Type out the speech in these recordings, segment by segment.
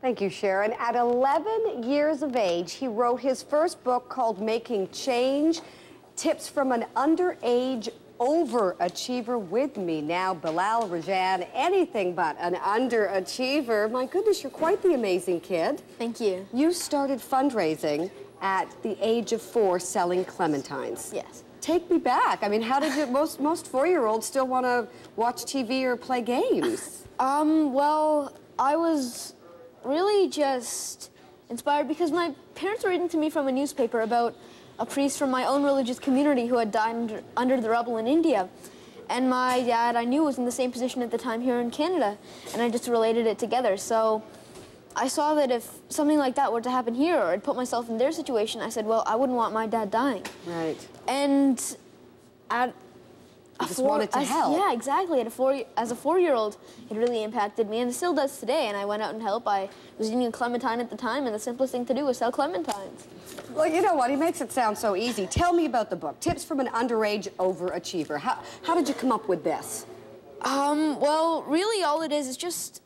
Thank you, Sharon. At 11 years of age, he wrote his first book called Making Change, Tips from an Underage Overachiever. With me now, Bilaal Rajan, anything but an underachiever. My goodness, you're quite the amazing kid. Thank you. You started fundraising at the age of 4 selling clementines. Yes. Take me back. I mean, how did you, most 4-year-olds still want to watch TV or play games? Well, I was really just inspired because my parents were reading to me from a newspaper about a priest from my own religious community who had died under the rubble in India. And my dad, I knew, was in the same position at the time here in Canada, and I just related it together. So I saw that if something like that were to happen here, or I'd put myself in their situation, I said, well, I wouldn't want my dad dying. Right. And at you just wanted to help. Yeah, exactly. As a 4-year-old, it really impacted me, and it still does today. And I went out and helped. I was eating a clementine at the time, and the simplest thing to do was sell clementines. Well, you know what? He makes it sound so easy. Tell me about the book, Tips from an Underage Overachiever. How did you come up with this? Well, really all it is just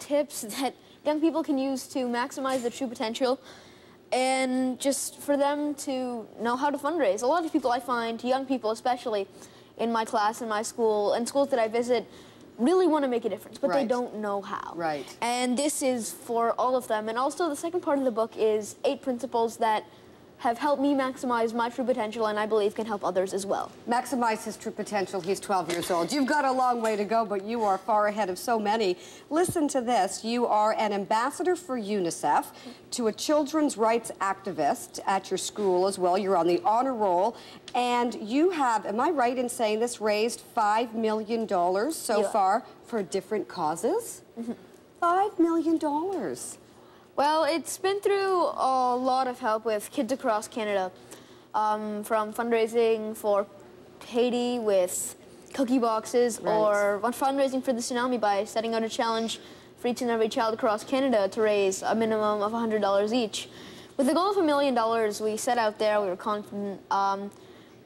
tips that young people can use to maximize their true potential and just for them to know how to fundraise. A lot of people I find, young people especially, in my class, in my school, and schools that I visit, really want to make a difference, but they don't know how. Right. And this is for all of them. And also the second part of the book is 8 principles that have helped me maximize my true potential and I believe can help others as well. Maximize his true potential. He's 12 years old. You've got a long way to go, but you are far ahead of so many. Listen to this. You are an ambassador for UNICEF, to a children's rights activist at your school as well. You're on the honor roll, and you have, am I right in saying this, raised $5 million so far for different causes? $5 million. Well, it's been through a lot of help with kids across Canada, from fundraising for Haiti with cookie boxes, or fundraising for the tsunami by setting out a challenge for each and every child across Canada to raise a minimum of $100 each. With the goal of $1 million, we set out there, we were confident.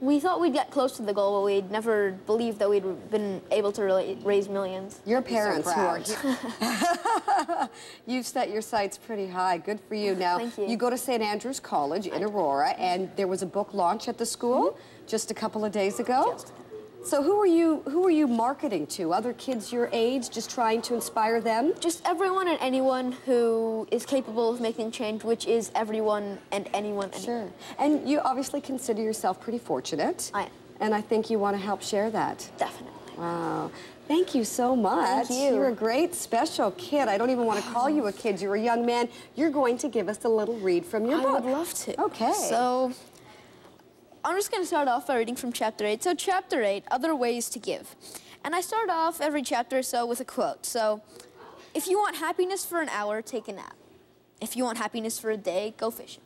We thought we'd get close to the goal, but we'd never believed that we'd been able to really raise millions. Your parents who are here. You've set your sights pretty high. Good for you. Now, Thank you. You go to St. Andrew's College in Aurora, and there was a book launch at the school just a couple of days ago. So who are you marketing to? Other kids your age, just trying to inspire them? Just everyone and anyone who is capable of making change, which is everyone and anyone. Sure. And you obviously consider yourself pretty fortunate. I am. And I think you want to help share that. Definitely. Wow. Thank you so much. Thank you. You're a great special kid. I don't even want to call you a kid. You're a young man. You're going to give us a little read from your book. I would love to. Okay. So I'm just going to start off by reading from Chapter 8. So Chapter 8, Other Ways to Give. And I start off every chapter or so with a quote. So, if you want happiness for an hour, take a nap. If you want happiness for a day, go fishing.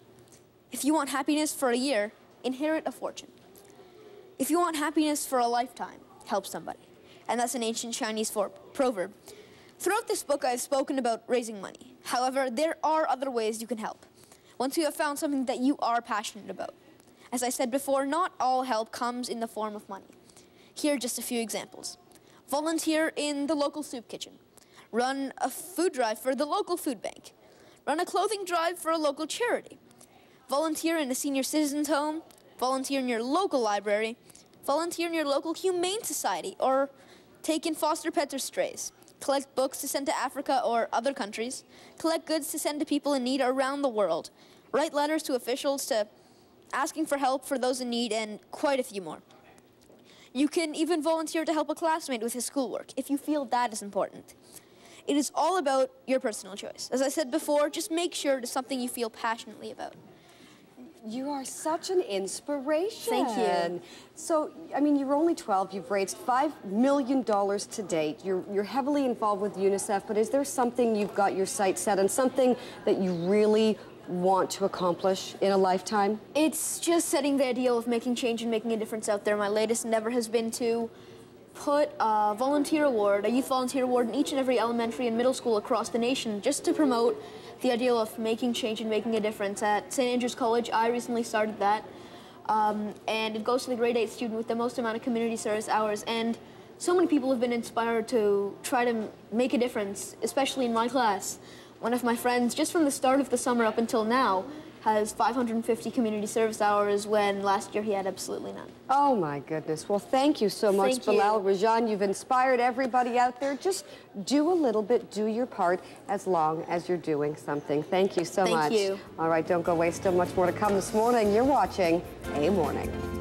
If you want happiness for a year, inherit a fortune. If you want happiness for a lifetime, help somebody. And that's an ancient Chinese proverb. Throughout this book, I've spoken about raising money. However, there are other ways you can help, once you have found something that you are passionate about. As I said before, not all help comes in the form of money. Here are just a few examples. Volunteer in the local soup kitchen. Run a food drive for the local food bank. Run a clothing drive for a local charity. Volunteer in a senior citizens home. Volunteer in your local library. Volunteer in your local humane society, or take in foster pets or strays. Collect books to send to Africa or other countries. Collect goods to send to people in need around the world. Write letters to officials to asking for help for those in need, and quite a few more. You can even volunteer to help a classmate with his schoolwork, if you feel that is important. It is all about your personal choice. As I said before, just make sure it is something you feel passionately about. You are such an inspiration. Thank you. So, I mean, you're only 12. You've raised $5 million to date. You're heavily involved with UNICEF, but is there something you've got your sights set on, something that you really want to accomplish in a lifetime? It's just setting the ideal of making change and making a difference out there. My latest endeavor has been to put a volunteer award, a youth volunteer award, in each and every elementary and middle school across the nation, just to promote the ideal of making change and making a difference. At St. Andrew's College, I recently started that, and it goes to the grade 8 student with the most amount of community service hours. And so many people have been inspired to try to make a difference, especially in my class. One of my friends, just from the start of the summer up until now, has 550 community service hours when last year he had absolutely none. Oh my goodness. Well, thank you so much, Thank you. Bilaal Rajan. You've inspired everybody out there. Just do a little bit, do your part as long as you're doing something. Thank you so much. Thank you. All right, don't go away. Still much more to come this morning. You're watching A Morning.